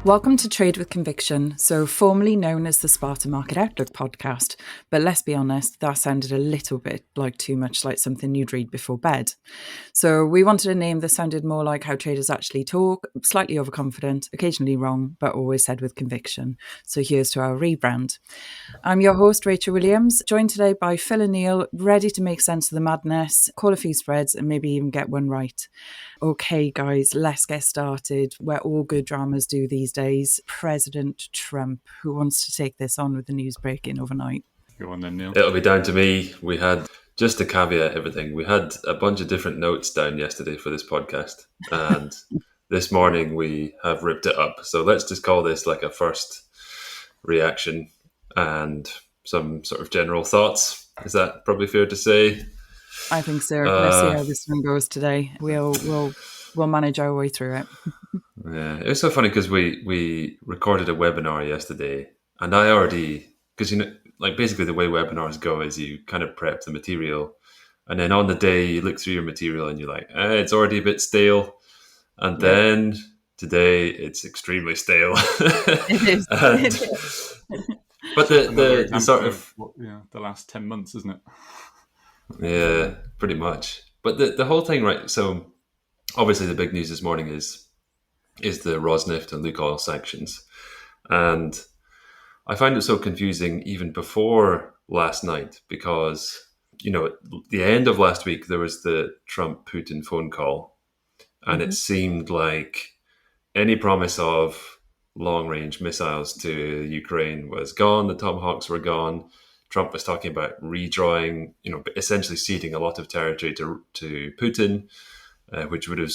Welcome to Trade with Conviction, so formerly known as the Sparta Market Outlook podcast. But let's be honest, that sounded a little bit like too much like something you'd read before bed. So we wanted a name that sounded more like how traders actually talk, slightly overconfident, occasionally wrong, but always said with conviction. So here's to our rebrand. I'm your host, Rachel Williams, joined today by Phil O'Neill, ready to make sense of the madness, call a few spreads, and maybe even get one right. Okay, guys, let's get started. Where all good dramas do these days. President Trump, who wants to take this on with the news breaking overnight? Go on then, Neil. It'll be down to me. We had, just to caveat everything, we had a bunch of different notes down yesterday for this podcast. And this morning we have ripped it up. So let's just call this like a first reaction and some sort of general thoughts. Is that probably fair to say? I think so. Let's see how this one goes today. We'll manage our way through it. Yeah, it was so funny because we recorded a webinar yesterday, and I already, because like basically the way webinars go is you kind of prep the material, and then on the day you look through your material and you're like, it's already a bit stale, and then today it's extremely stale. It is. But the sort of the last 10 months, isn't it? Yeah, pretty much. But the whole thing, right? So obviously the big news this morning is the Rosneft and Lukoil sanctions. And I find it so confusing even before last night because, at the end of last week, there was the Trump-Putin phone call. And it seemed like any promise of long-range missiles to Ukraine was gone. The Tomahawks were gone. Trump was talking about redrawing, essentially ceding a lot of territory to Putin, which would have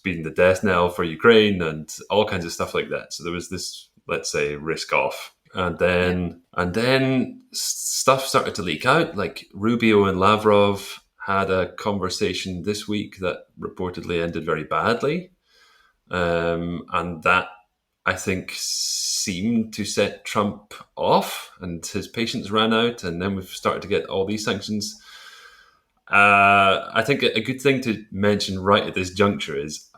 been the death knell for Ukraine and all kinds of stuff like that. So there was this, let's say, risk off. And then stuff started to leak out. Like Rubio and Lavrov had a conversation this week that reportedly ended very badly. And that, I think, seemed to set Trump off and his patience ran out. And then we've started to get all these sanctions. I think a good thing to mention right at this juncture is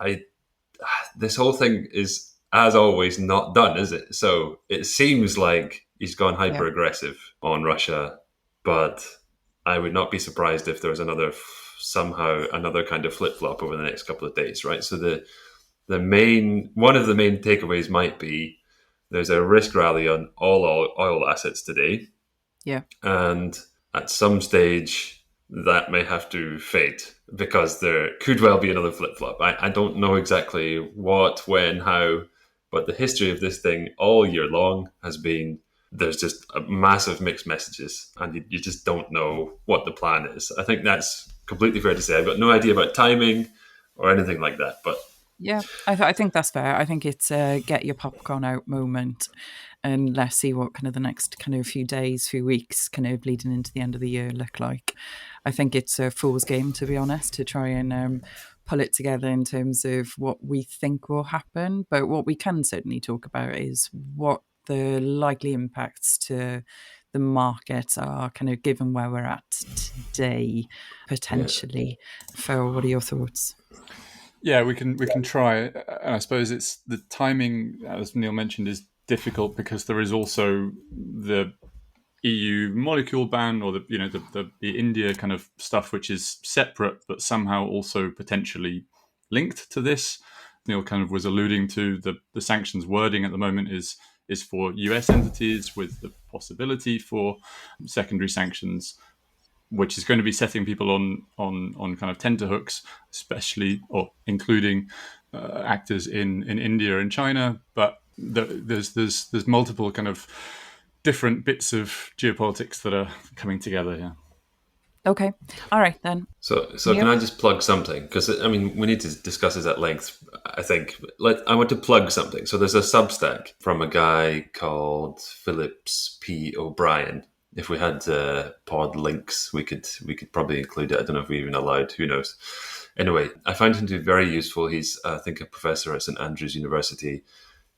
this whole thing is, as always, not done, is it? So it seems like he's gone hyper aggressive on Russia, but I would not be surprised if there was somehow another kind of flip flop over the next couple of days, right? So one of the main takeaways might be there's a risk rally on all oil assets today. Yeah. And at some stage that may have to fade because there could well be another flip-flop. I don't know exactly what, when, how, but the history of this thing all year long has been there's just a massive mixed messages and you just don't know what the plan is. I think that's completely fair to say. I've got no idea about timing or anything like that, but yeah, I think that's fair. I think it's a get your popcorn out moment and let's see what kind of the next kind of few days, few weeks, kind of leading into the end of the year look like. I think it's a fool's game, to be honest, to try and pull it together in terms of what we think will happen. But what we can certainly talk about is what the likely impacts to the markets are kind of given where we're at today, potentially. Phil, what are your thoughts? Yeah, we can try. And I suppose it's the timing, as Neil mentioned, is difficult because there is also the EU molecule ban or the India kind of stuff, which is separate but somehow also potentially linked to this. Neil kind of was alluding to the sanctions wording at the moment is for US entities with the possibility for secondary sanctions, which is going to be setting people on kind of tenterhooks, especially or including actors in India and China. But there's multiple kind of different bits of geopolitics that are coming together here. Okay. All right, then. So can I just plug something? Because, we need to discuss this at length, I think. I want to plug something. So there's a Substack from a guy called Phillips P. O'Brien. If we had pod links, we could probably include it. I don't know if we're even allowed. Who knows? Anyway, I find him to be very useful. He's, I think, a professor at St. Andrews University.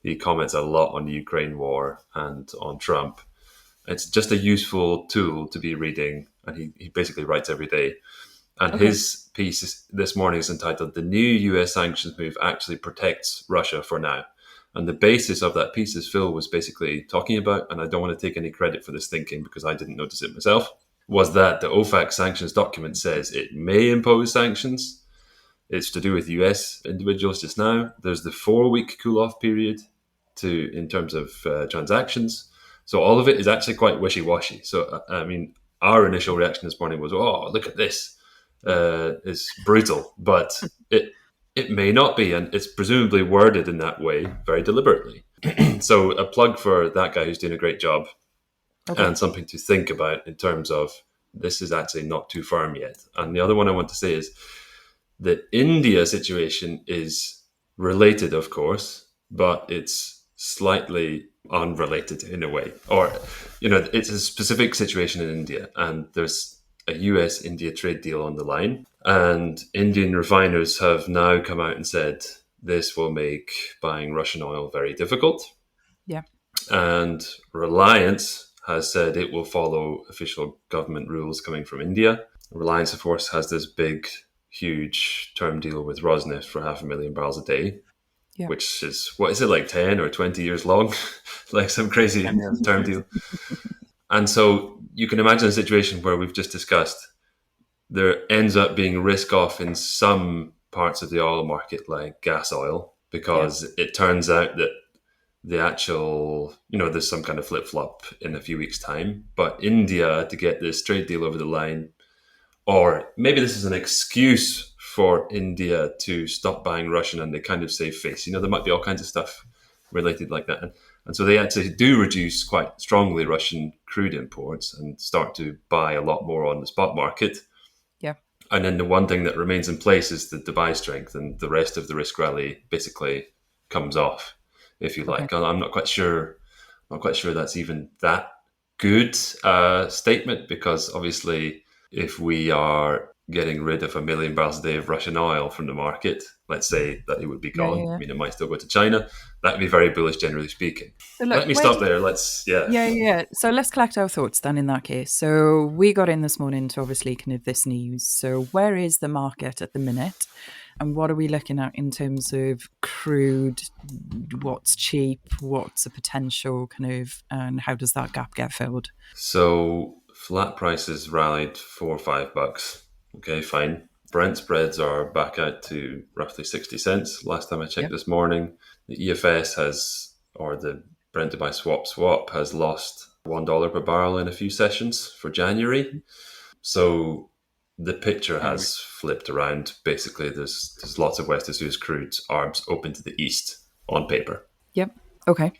He comments a lot on the Ukraine war and on Trump. It's just a useful tool to be reading, and he basically writes every day. And his piece this morning is entitled "The New US Sanctions Move Actually Protects Russia for Now." And the basis of that piece, as Phil was basically talking about, and I don't want to take any credit for this thinking because I didn't notice it myself, was that the OFAC sanctions document says it may impose sanctions. It's to do with US individuals just now. There's the 4-week cool-off period in terms of transactions. So all of it is actually quite wishy-washy. So, I mean, our initial reaction this morning was, oh, look at this. It's brutal. But it may not be, and it's presumably worded in that way very deliberately. So a plug for that guy who's doing a great job. Okay. And something to think about in terms of this is actually not too firm yet. And the other one I want to say is the India situation is related, of course, but it's slightly unrelated in a way. Or, it's a specific situation in India, and there's a US-India trade deal on the line. And Indian refiners have now come out and said this will make buying Russian oil very difficult. Yeah. And Reliance has said it will follow official government rules coming from India. Reliance, of course, has this big, huge term deal with Rosneft for 500,000 barrels a day, which is, what is it, like 10 or 20 years long? Like some crazy term deal. And so you can imagine a situation where we've just discussed, there ends up being risk off in some parts of the oil market, like gas oil, because it turns out that the actual, there's some kind of flip-flop in a few weeks' time. But India, to get this trade deal over the line, or maybe this is an excuse for India to stop buying Russian and they kind of save face. There might be all kinds of stuff related like that. And so they actually do reduce quite strongly Russian crude imports and start to buy a lot more on the spot market. Yeah. And then the one thing that remains in place is the Dubai strength, and the rest of the risk rally basically comes off, if you like. I'm not quite sure that's even that good statement, because obviously if we are getting rid of 1 million barrels a day of Russian oil from the market, let's say that it would be gone. Yeah. I mean, it might still go to China. That would be very bullish, generally speaking. So let me stop there. So let's collect our thoughts then in that case. So we got in this morning to obviously kind of this news. So where is the market at the minute? And what are we looking at in terms of crude? What's cheap? What's a potential kind of, and how does that gap get filled? So flat prices rallied $4 or $5. Okay, fine. Brent spreads are back out to roughly 60 cents. Last time I checked this morning, the EFS or the Brent Dubai swap has lost $1 per barrel in a few sessions for January. So the picture has flipped around. Basically, there's lots of West of Suez crude arbs open to the east on paper. Yep. Okay.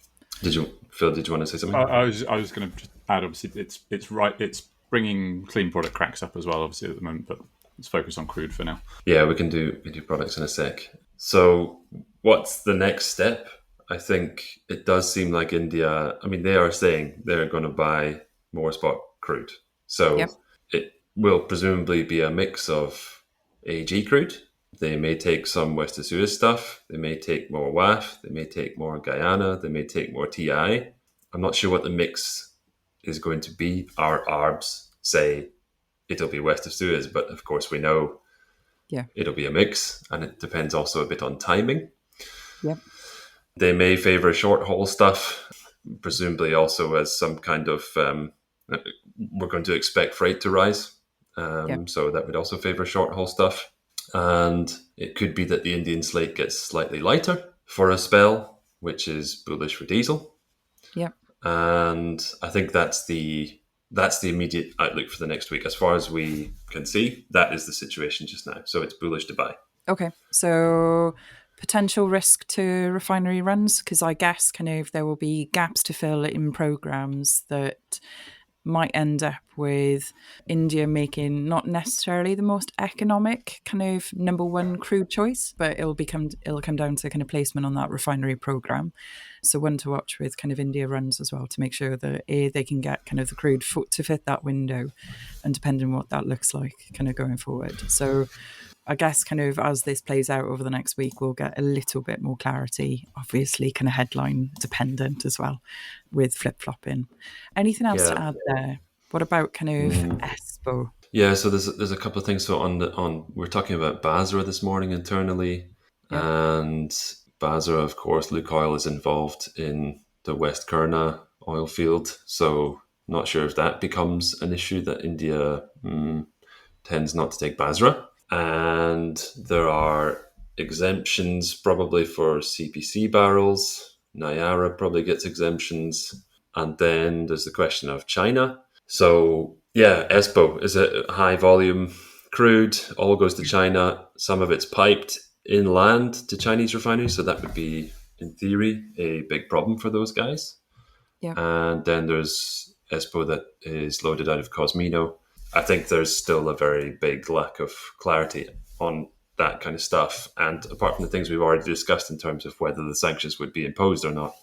Phil, did you want to say something? I was going to just add, obviously, it's right. It's bringing clean product cracks up as well, obviously, at the moment, but let's focus on crude for now. Yeah, we do products in a sec. So what's the next step? I think it does seem like India, they are saying they're going to buy more spot crude. So it will presumably be a mix of AG crude. They may take some West of Suez stuff. They may take more WAF. They may take more Guyana. They may take more TI. I'm not sure what the mix is going to be. Our ARBs say it'll be West of Suez, but of course we know it'll be a mix, and it depends also a bit on timing. Yep. They may favor short haul stuff, presumably also as some kind of, we're going to expect freight to rise. So that would also favor short haul stuff. And it could be that the Indian slate gets slightly lighter for a spell, which is bullish for diesel. Yep. And I think that's the immediate outlook for the next week. As far as we can see, that is the situation just now. So it's bullish to buy. Okay. So potential risk to refinery runs, because I guess kind of there will be gaps to fill in programs that might end up with India making not necessarily the most economic kind of number one crude choice, but it'll come down to kind of placement on that refinery program. So one to watch with kind of India runs as well, to make sure that they can get kind of the crude to fit that window, and depending on what that looks like kind of going forward. So I guess kind of as this plays out over the next week, we'll get a little bit more clarity, obviously kind of headline dependent as well, with flip-flopping. Anything else to add there? What about kind of ESPO? Yeah, so there's a couple of things. So on we're talking about Basra this morning internally, and Basra, of course. Lukoil is involved in the West Kurna oil field, so not sure if that becomes an issue that India tends not to take Basra. And there are exemptions probably for CPC barrels. Nayara probably gets exemptions. And then there's the question of China. So, yeah, ESPO is a high volume crude, all goes to China. Some of it's piped inland to Chinese refineries. So that would be, in theory, a big problem for those guys. Yeah. And then there's ESPO that is loaded out of Cosmino. I think there's still a very big lack of clarity on that kind of stuff. And apart from the things we've already discussed in terms of whether the sanctions would be imposed or not,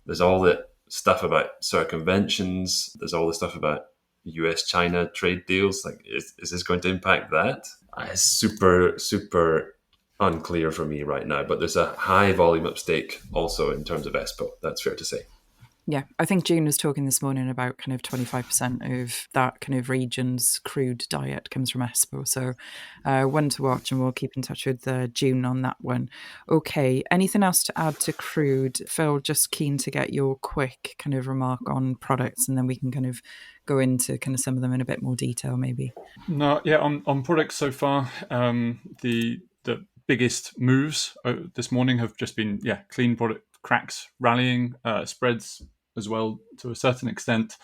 there's all the stuff about circumventions. There's all the stuff about US-China trade deals. Like, is this going to impact that? It's super, super unclear for me right now. But there's a high volume at stake also in terms of ESPO. That's fair to say. Yeah, I think June was talking this morning about kind of 25% of that kind of region's crude diet comes from ESPO. So one to watch, and we'll keep in touch with June on that one. Okay, anything else to add to crude? Phil, just keen to get your quick kind of remark on products, and then we can kind of go into kind of some of them in a bit more detail maybe. No, yeah, on products so far, the biggest moves this morning have just been, clean product cracks rallying, spreads as well to a certain extent,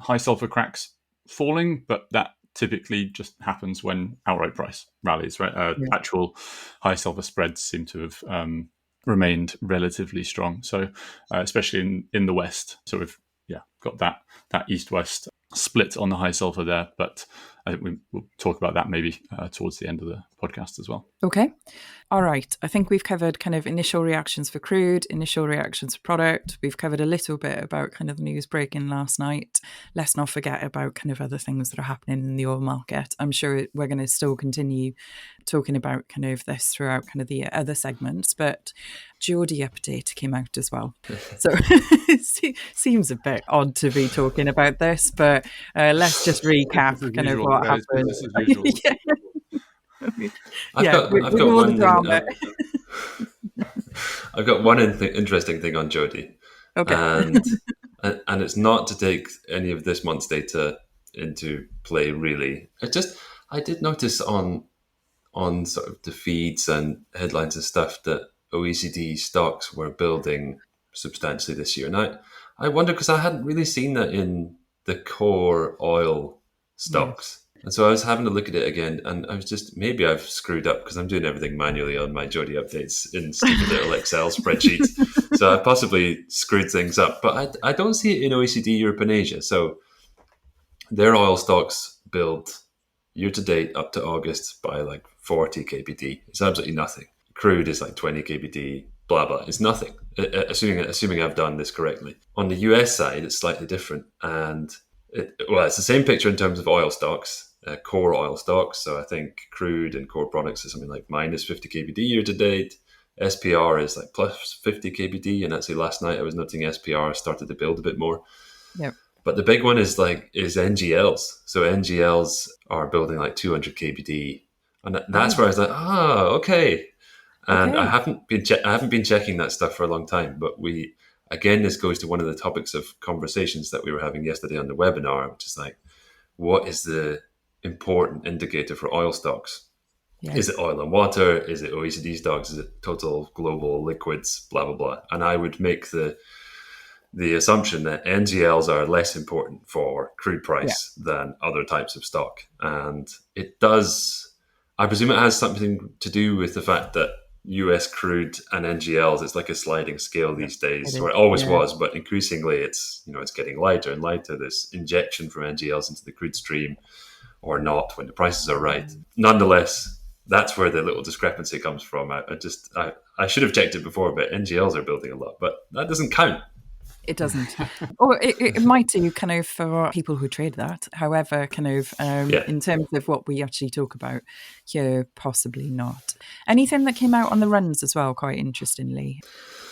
high sulfur cracks falling, but that typically just happens when outright price rallies, right? Actual high sulfur spreads seem to have remained relatively strong. So especially in the West. So we've got that east-west split on the high sulfur there, but I think we'll talk about that maybe towards the end of the podcast as well. Okay. All right. I think we've covered kind of initial reactions for crude, initial reactions for product. We've covered a little bit about kind of the news breaking last night. Let's not forget about kind of other things that are happening in the oil market. I'm sure we're going to still continue talking about kind of this throughout kind of the other segments, but JODI update came out as well. So it seems a bit odd to be talking about this, but let's just recap kind of what happened. This is usual. I've got one interesting thing on JODI. Okay. And it's not to take any of this month's data into play, really. I did notice on sort of the feeds and headlines and stuff that OECD stocks were building substantially this year. And I wonder, because I hadn't really seen that in the core oil stocks. And so I was having to look at it again, and I was just, maybe I've screwed up because I'm doing everything manually on my JODI updates in stupid little Excel spreadsheets. So I possibly screwed things up, but I don't see it in OECD, Europe and Asia. So their oil stocks build year to date up to August by like 40 kbd. It's absolutely nothing. Crude is like 20 kbd, blah, blah. It's nothing, assuming I've done this correctly. On the US side, it's slightly different. And it's the same picture in terms of oil stocks. Core oil stocks. So I think crude and core products is something like minus 50 kbd year to date. SPR is like plus 50 kbd. And actually last night I was noting SPR started to build a bit more. Yep. But the big one is NGLs. So NGLs are building like 200 kbd. And that's where I was like, okay. And I haven't been checking that stuff for a long time. But this goes to one of the topics of conversations that we were having yesterday on the webinar, which is like, what is the important indicator for oil stocks? Yeah. Is it oil and water? Is it OECD stocks? Is it total global liquids? Blah, blah, blah. And I would make the assumption that NGLs are less important for crude price than other types of stock. And it does, I presume it has something to do with the fact that US crude and NGLs, it's like a sliding scale these days, or it always was, but increasingly it's getting lighter and lighter. This injection from NGLs into the crude stream or not when the prices are right. Nonetheless, that's where the little discrepancy comes from. I should have checked it before, but NGLs are building a lot, but that doesn't count. It doesn't. Or it might do kind of for people who trade that. However, kind of in terms of what we actually talk about here, possibly not. Anything that came out on the runs as well, quite interestingly,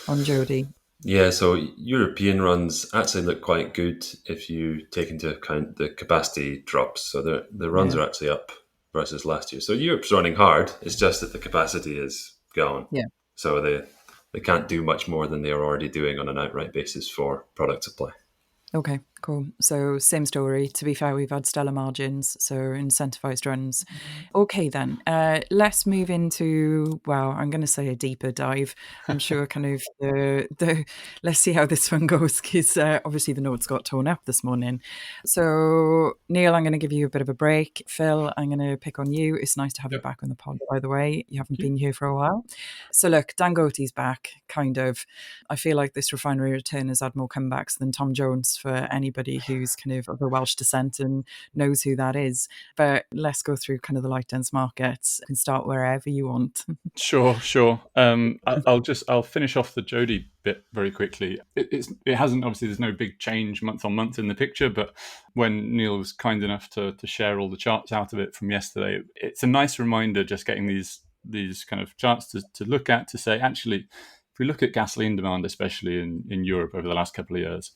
on JODI? Yeah, so European runs actually look quite good if you take into account the capacity drops. So the runs are actually up versus last year. So Europe's running hard. It's just that the capacity is gone. Yeah. So they can't do much more than they are already doing on an outright basis for product supply. Okay, cool. So same story. To be fair, we've had stellar margins, so incentivized runs. Okay, then let's move into, well, I'm going to say a deeper dive. I'm sure kind of the let's see how this one goes, because obviously the notes got torn up this morning. So Neil, I'm going to give you a bit of a break. Phil, I'm going to pick on you. It's nice to have you back on the pod, by the way. You haven't been here for a while. So look, Dangote's back, kind of. I feel like this refinery return has had more comebacks than Tom Jones for anybody who's kind of a Welsh descent and knows who that is. But let's go through kind of the light dense markets and start wherever you want. Sure. I'll finish off the JODI bit very quickly. It hasn't, obviously there's no big change month on month in the picture, but when Neil was kind enough to share all the charts out of it from yesterday, it's a nice reminder just getting these kind of charts to look at, to say, actually, if we look at gasoline demand, especially in Europe over the last couple of years,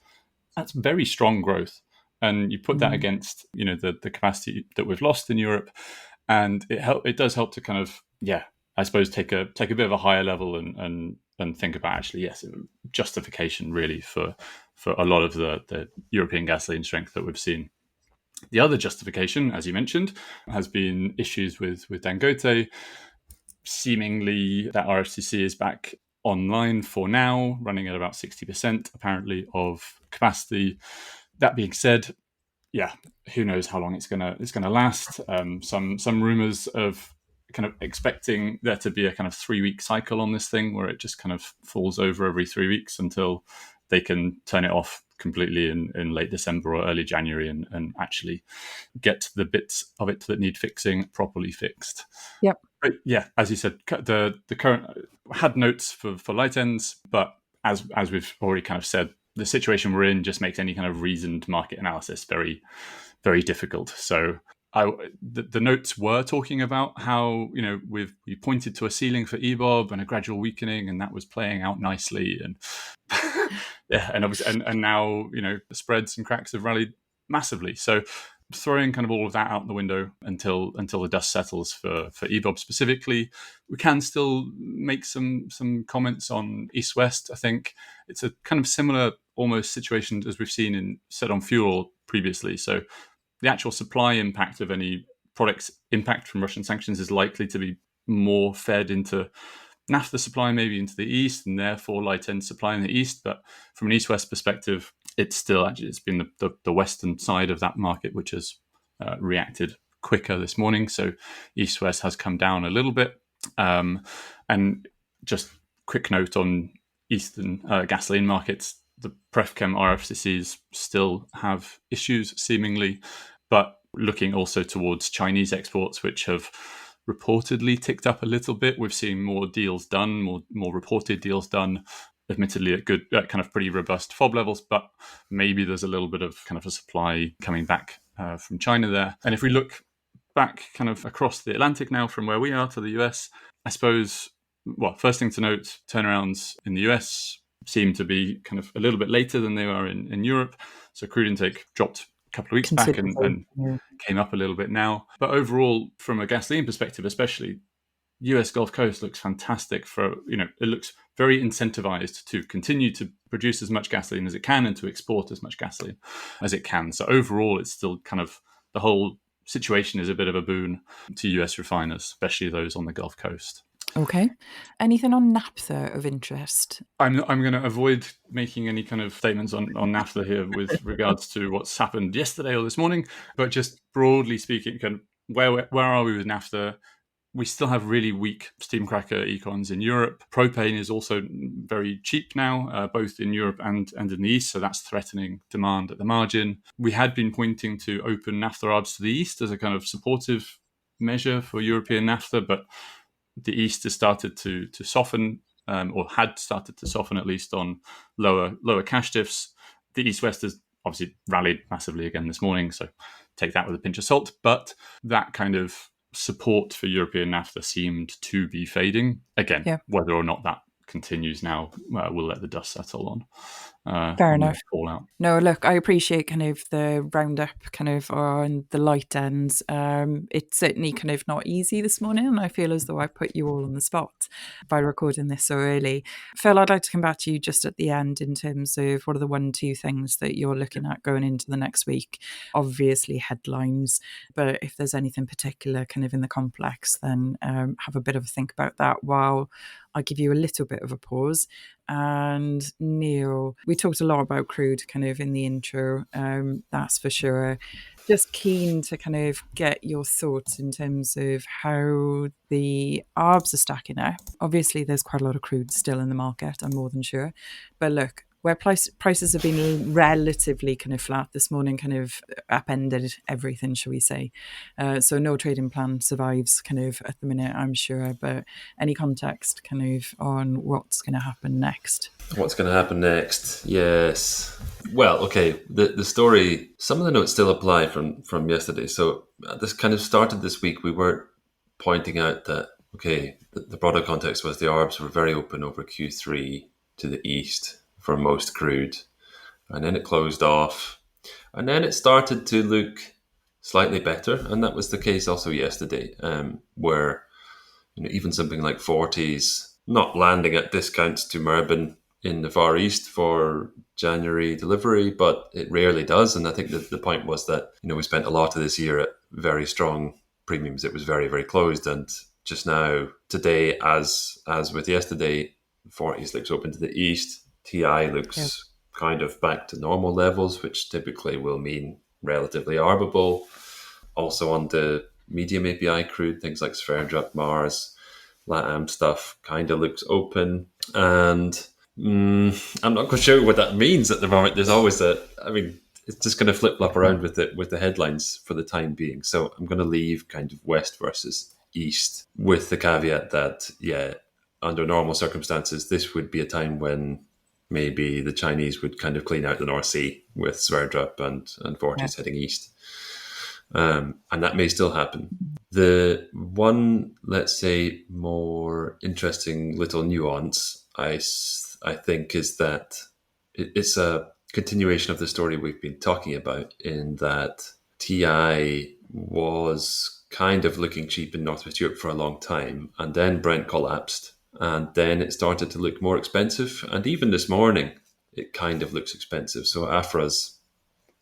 that's very strong growth. And you put that against, the capacity that we've lost in Europe, and it does help to kind of, I suppose take a bit of a higher level and think about, actually, yes, justification really for a lot of the European gasoline strength that we've seen. The other justification, as you mentioned, has been issues with Dangote. Seemingly that RFCC is back online for now, running at about 60% apparently of capacity. That being said, who knows how long it's gonna last. Some rumors of kind of expecting there to be a kind of 3-week cycle on this thing, where it just kind of falls over every 3 weeks until they can turn it off completely in late December or early January and actually get the bits of it that need fixing properly fixed. Yep. But yeah, as you said, the current had notes for light ends, but as we've already kind of said, the situation we're in just makes any kind of reasoned market analysis very, very difficult. So the notes were talking about how we pointed to a ceiling for EBOB and a gradual weakening, and that was playing out nicely, and and obviously and now the spreads and cracks have rallied massively. So throwing kind of all of that out the window until the dust settles for EBOB specifically, we can still make some comments on East-West. I think it's a kind of similar almost situation as we've seen said on fuel previously. So the actual supply impact of any products impact from Russian sanctions is likely to be more fed into naphtha supply, maybe into the east, and therefore light end supply in the east. But from an east-west perspective, it's been the western side of that market which has reacted quicker this morning. So east-west has come down a little bit. And just quick note on eastern gasoline markets, the Prefchem RFCCs still have issues seemingly, but looking also towards Chinese exports, which have reportedly ticked up a little bit. We've seen more deals done, more reported deals done, admittedly at good, kind of pretty robust FOB levels, but maybe there's a little bit of kind of a supply coming back from China there. And if we look back kind of across the Atlantic now from where we are to the US, I suppose, well, first thing to note, turnarounds in the US seem to be kind of a little bit later than they are in Europe. So crude intake dropped a couple of weeks back and came up a little bit now. But overall, from a gasoline perspective especially, US Gulf Coast looks fantastic it looks very incentivized to continue to produce as much gasoline as it can and to export as much gasoline as it can. So overall, it's still kind of, the whole situation is a bit of a boon to US refiners, especially those on the Gulf Coast. Okay. Anything on naphtha of interest? I'm going to avoid making any kind of statements on naphtha here with regards to what's happened yesterday or this morning, but just broadly speaking, kind of where are we with naphtha? We still have really weak steam cracker econs in Europe. Propane is also very cheap now, both in Europe and in the East, so that's threatening demand at the margin. We had been pointing to open naphtha arbs to the East as a kind of supportive measure for European naphtha, but the East has started to soften, or had started to soften at least on lower cash diffs. The East-West has obviously rallied massively again this morning, so take that with a pinch of salt. But that kind of support for European naphtha seemed to be fading. Again, whether or not that continues now, we'll let the dust settle Fair on enough. their fallout. No, look, I appreciate kind of the roundup kind of on the light ends. It's certainly kind of not easy this morning, and I feel as though I put you all on the spot by recording this so early. Phil, I'd like to come back to you just at the end in terms of what are the 1-2 things that you're looking at going into the next week. Obviously headlines, but if there's anything particular kind of in the complex, then have a bit of a think about that while I give you a little bit of a pause. And Neil, we talked a lot about crude kind of in the intro, that's for sure. Just keen to kind of get your thoughts in terms of how the ARBs are stacking up. Obviously, there's quite a lot of crude still in the market, I'm more than sure. But look, where prices have been relatively kind of flat this morning, kind of upended everything, shall we say. So no trading plan survives kind of at the minute, I'm sure. But any context kind of on what's going to happen next? What's going to happen next? Yes. Well, okay. The story, some of the notes still apply from yesterday. So this kind of started this week. We were pointing out that, okay, the broader context was the ARBs were very open over Q3 to the east for most crude. And then it closed off. And then it started to look slightly better. And that was the case also yesterday, where even something like 40s not landing at discounts to Murban in the Far East for January delivery, but it rarely does. And I think that the point was that, we spent a lot of this year at very strong premiums. It was very, very closed. And just now, today, as with yesterday, 40s looks open to the east. TI looks kind of back to normal levels, which typically will mean relatively arbable. Also on the medium API crude, things like Sverdrup, Mars, LATAM stuff kind of looks open. And I'm not quite sure what that means at the moment. There's always it's just going to flip-flop around with the headlines for the time being. So I'm going to leave kind of west versus east with the caveat that, under normal circumstances, this would be a time when maybe the Chinese would kind of clean out the North Sea with Sverdrup and 40s heading east. And that may still happen. The one, let's say, more interesting little nuance, I think, is that it's a continuation of the story we've been talking about, in that TI was kind of looking cheap in Northwest Europe for a long time, and then Brent collapsed, and then it started to look more expensive. And even this morning, it kind of looks expensive. So Afra's,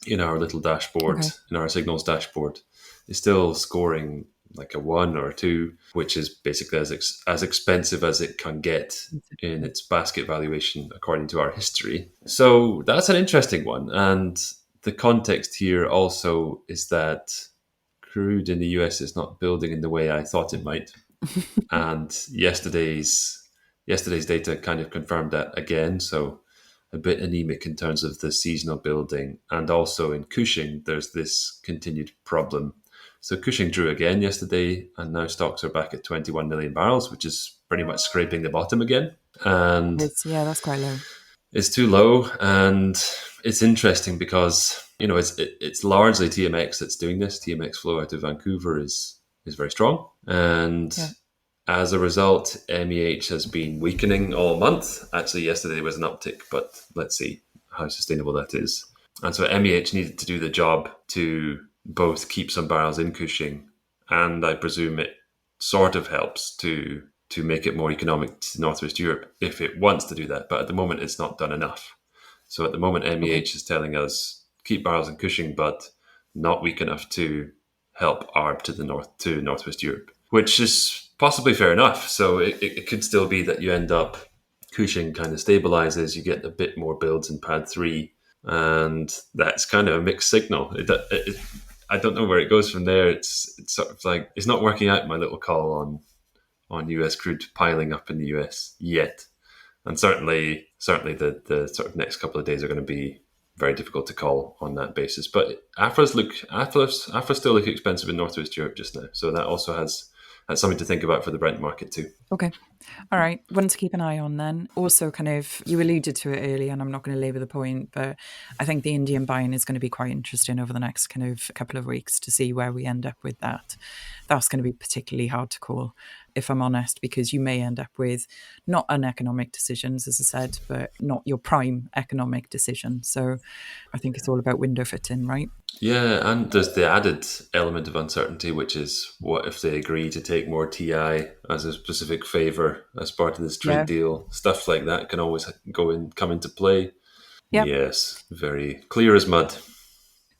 in our little dashboard, in our signals dashboard, is still scoring like a 1 or a 2, which is basically as expensive as it can get in its basket valuation according to our history. So that's an interesting one. And the context here also is that crude in the US is not building in the way I thought it might. And yesterday's data kind of confirmed that again. So a bit anemic in terms of the seasonal building. And also in Cushing, there's this continued problem. So Cushing drew again yesterday, and now stocks are back at 21 million barrels, which is pretty much scraping the bottom again. And that's quite low. It's too low, and it's interesting because it's largely TMX that's doing this. TMX flow out of Vancouver is very strong, and as a result, MEH has been weakening all month. Actually, yesterday was an uptick, but let's see how sustainable that is. And so MEH needed to do the job to both keep some barrels in Cushing, and I presume it sort of helps to make it more economic to Northwest Europe if it wants to do that. But at the moment, it's not done enough. So at the moment, MEH is telling us keep barrels in Cushing, but not weak enough to help ARB to Northwest Europe, which is possibly fair enough. So it could still be that you end up Cushing kind of stabilizes, you get a bit more builds in pad 3, and that's kind of a mixed signal. I don't know where it goes from there. It's sort of like, it's not working out, my little call on US crude piling up in the US yet. And certainly the sort of next couple of days are going to be very difficult to call on that basis. But Afras still look expensive in Northwest Europe just now. So that also has something to think about for the Brent market too. Okay. All right, one to keep an eye on then. Also, kind of, you alluded to it earlier, and I'm not going to labour the point, but I think the Indian buying is going to be quite interesting over the next kind of couple of weeks to see where we end up with that. That's going to be particularly hard to call, if I'm honest, because you may end up with not uneconomic decisions, as I said, but not your prime economic decision. So I think it's all about window fitting, right? Yeah, and there's the added element of uncertainty, which is what if they agree to take more TI as a specific favour as part of this trade Yeah. deal? Stuff like that can always come into play. Yep. Yes, very clear as mud.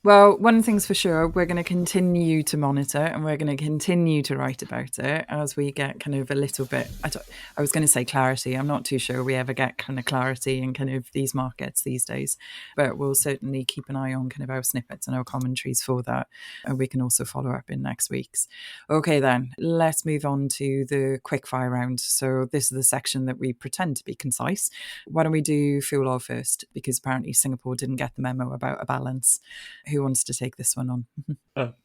Well, one thing's for sure, we're going to continue to monitor and we're going to continue to write about it as we get kind of a little bit, I was going to say clarity. I'm not too sure we ever get kind of clarity in kind of these markets these days, but we'll certainly keep an eye on kind of our snippets and our commentaries for that. And we can also follow up in next week's. Okay, then let's move on to the quickfire round. So this is the section that we pretend to be concise. Why don't we do fuel oil first? Because apparently Singapore didn't get the memo about a balance. Who wants to take this one on?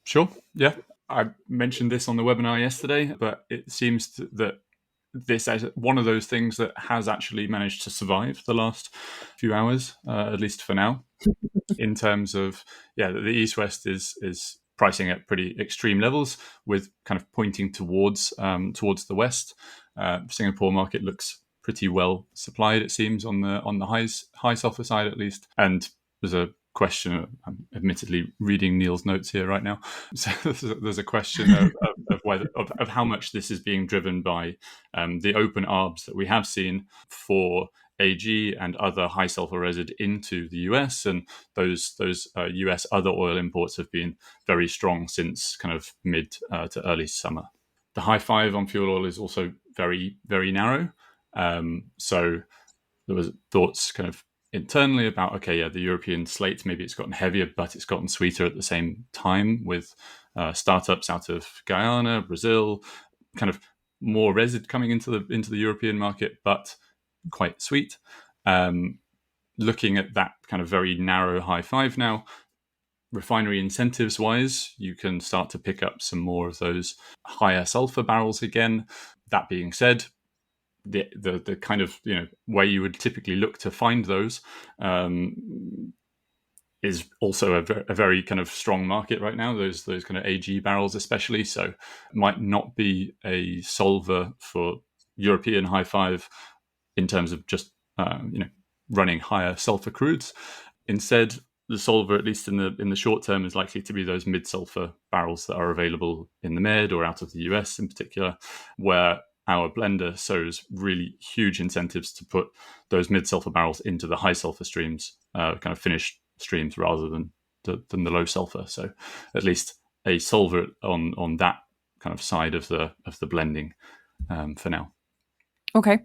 Sure. Yeah. I mentioned this on the webinar yesterday, but it seems that this is one of those things that has actually managed to survive the last few hours, at least for now, in terms of, the East-West is pricing at pretty extreme levels with kind of pointing towards the West. Singapore market looks pretty well supplied, it seems, on the high sulfur side at least. And there's a question, I'm admittedly reading Neil's notes here right now, so there's a question of how much this is being driven by the open arbs that we have seen for AG and other high sulfur resid into the US, and those US other oil imports have been very strong since kind of mid to early summer. The high five on fuel oil is also very, very narrow, so there was thoughts kind of internally about, the European slate, maybe it's gotten heavier, but it's gotten sweeter at the same time with startups out of Guyana, Brazil, kind of more resid coming into the European market, but quite sweet. Looking at that kind of very narrow high five now, refinery incentives wise, you can start to pick up some more of those higher sulfur barrels again. That being said, the kind of where you would typically look to find those is also a very kind of strong market right now. Those kind of AG barrels especially, so might not be a solver for European high five in terms of just running higher sulfur crudes. Instead, the solver, at least in the short term, is likely to be those mid sulfur barrels that are available in the Med or out of the US in particular, where our blender shows really huge incentives to put those mid-sulfur barrels into the high-sulfur streams, kind of finished streams, rather than the low-sulfur. So at least a solver on that kind of side of the blending for now. Okay,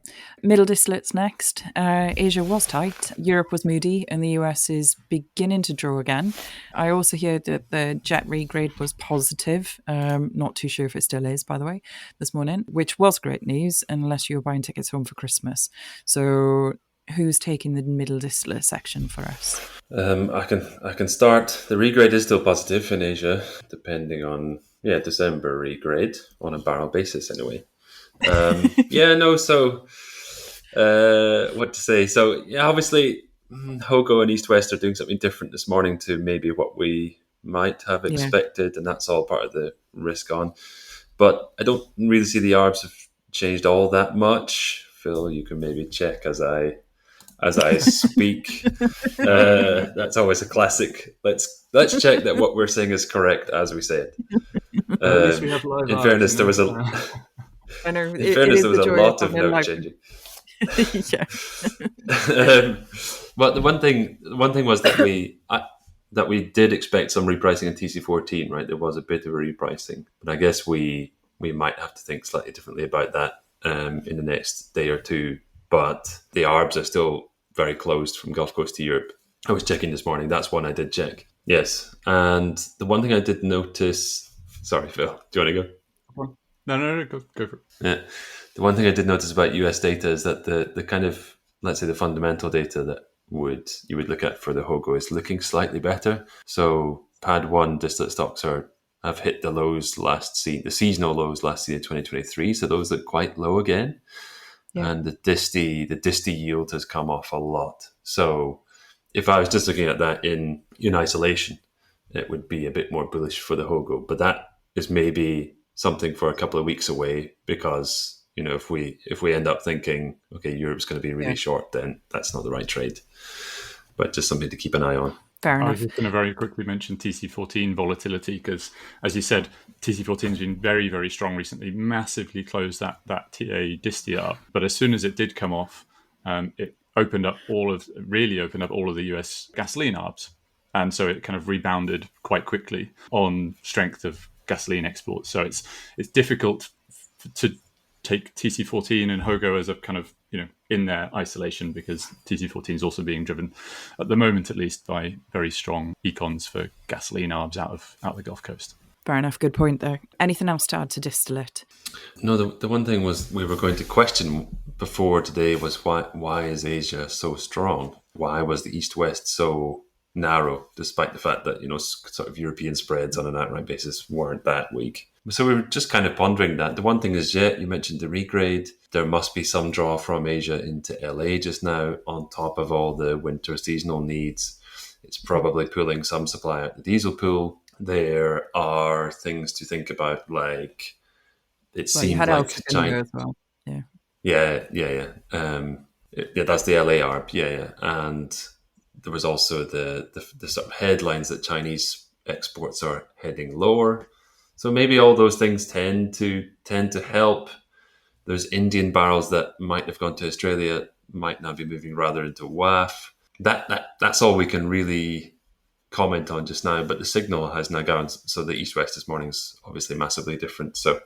middle distillates next. Asia was tight, Europe was moody, and the US is beginning to draw again. I also hear that the jet regrade was positive. Not too sure if it still is, by the way, this morning, which was great news, unless you're buying tickets home for Christmas. So who's taking the middle distillate section for us? I can start. The regrade is still positive in Asia, depending on December regrade on a barrel basis anyway. So what to say? So obviously Hogo and East West are doing something different this morning to maybe what we might have expected, and that's all part of the risk on. But I don't really see the arbs have changed all that much. Phil, you can maybe check as I speak. That's always a classic. Let's check that what we're saying is correct as we say it. At least we have live in fairness, there was a I know. In fairness, there was a lot of note changing. Yeah. But the one thing was that we did expect some repricing in TC14, right? There was a bit of a repricing, but I guess we might have to think slightly differently about that in the next day or two. But the arbs are still very closed from Gulf Coast to Europe. I was checking this morning. That's one I did check. Yes, and the one thing I did notice. Sorry, Phil. Do you want to go? No, go for it. Yeah. The one thing I did notice about US data is that the kind of, let's say, the fundamental data that you would look at for the Hogo is looking slightly better. So Pad 1 distillate stocks have hit the lows the seasonal lows last seen in 2023. So those look quite low again. Yeah. and the disty yield has come off a lot. So if I was just looking at that in isolation, it would be a bit more bullish for the Hogo. But that is maybe something for a couple of weeks away, because if we end up thinking, okay, Europe's going to be really short, then that's not the right trade. But just something to keep an eye on. Fair I enough. was just going to very quickly mention TC14 volatility, because, as you said, TC14 has been very, very strong recently, massively closed that TA disty up. But as soon as it did come off, it opened up all of the US gasoline arbs. And so it kind of rebounded quite quickly on strength of gasoline exports. So it's difficult to take TC14 and Hogo as a kind of, in their isolation, because TC14 is also being driven, at the moment at least, by very strong econs for gasoline arbs out of the Gulf Coast. Fair enough. Good point there. Anything else to add to distillate? No, the one thing was we were going to question before today was why is Asia so strong? Why was the East-West so narrow, despite the fact that, sort of European spreads on an outright basis weren't that weak? So we were just kind of pondering that. The one thing is, you mentioned the regrade. There must be some draw from Asia into LA just now, on top of all the winter seasonal needs. It's probably pulling some supply out the diesel pool. There are things to think about, like it seemed like China as well. Yeah. That's the LA ARB. Yeah. And there was also the sort of headlines that Chinese exports are heading lower. So maybe all those things tend to help. There's Indian barrels that might have gone to Australia, might now be moving rather into WAF. That's all we can really comment on just now. But the signal has now gone. So the East-West this morning is obviously massively different. So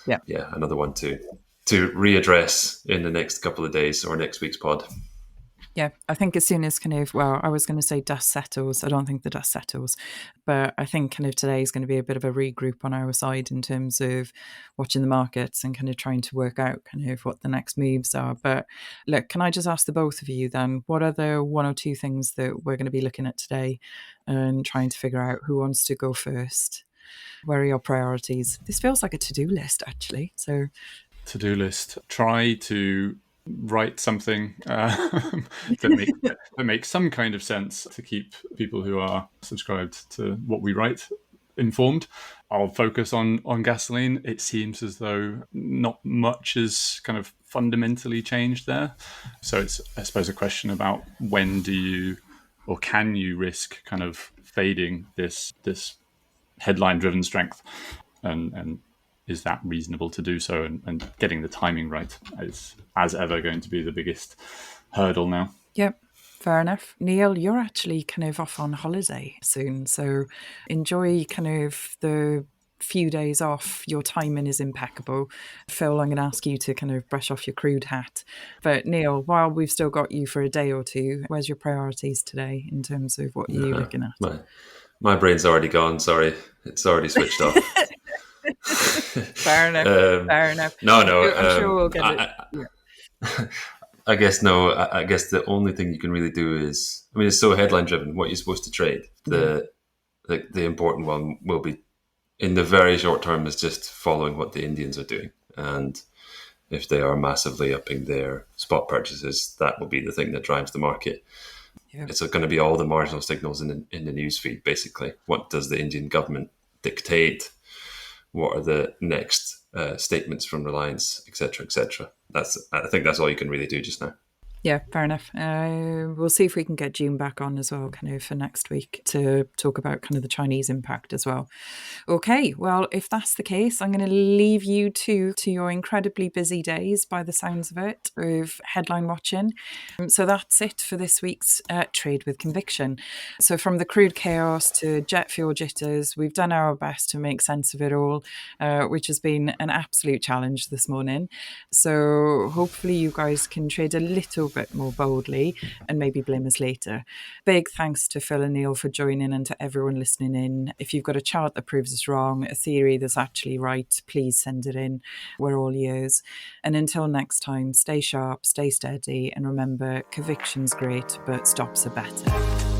yeah, another one to readdress in the next couple of days or next week's pod. Yeah, I think as soon as I was going to say dust settles. I don't think the dust settles, but I think today is going to be a bit of a regroup on our side in terms of watching the markets and trying to work out what the next moves are. But look, can I just ask the both of you then, what are the one or two things that we're going to be looking at today and trying to figure out who wants to go first? Where are your priorities? This feels like a to-do list, actually. So, to-do list. Try to write something that makes some kind of sense to keep people who are subscribed to what we write informed. I'll focus on gasoline. It seems as though not much has kind of fundamentally changed there. So it's, I suppose, a question about when do you or can you risk kind of fading this headline-driven strength, and is that reasonable to do so? And getting the timing right is, as ever, going to be the biggest hurdle now. Yep, fair enough. Neil, you're actually off on holiday soon, so enjoy the few days off. Your timing is impeccable. Phil, I'm going to ask you to brush off your crude hat. But Neil, while we've still got you for a day or two, where's your priorities today in terms of what you're looking at? My brain's already gone. Sorry, it's already switched off. Fair enough. Fair enough. No. I'm sure we'll get it. I guess no. I guess the only thing you can really do is, it's so headline driven. What you're supposed to trade, the important one will be, in the very short term, is just following what the Indians are doing, and if they are massively upping their spot purchases, that will be the thing that drives the market. Yeah. It's going to be all the marginal signals in the news feed, basically. What does the Indian government dictate? What are the next statements from Reliance, etc., etc.? I think that's all you can really do just now. Yeah, fair enough. We'll see if we can get June back on as well, for next week to talk about the Chinese impact as well. Okay, well, if that's the case, I'm going to leave you to your incredibly busy days, by the sounds of it, of headline watching. So that's it for this week's Trade with Conviction. So from the crude chaos to jet fuel jitters, we've done our best to make sense of it all, which has been an absolute challenge this morning. So hopefully you guys can trade a little bit more boldly and maybe blame us later. Big thanks to Phil and Neil for joining, and to everyone listening in. If you've got a chart that proves us wrong, a theory that's actually right, please send it in. We're all ears. And until next time, stay sharp, stay steady, and remember, conviction's great, but stops are better.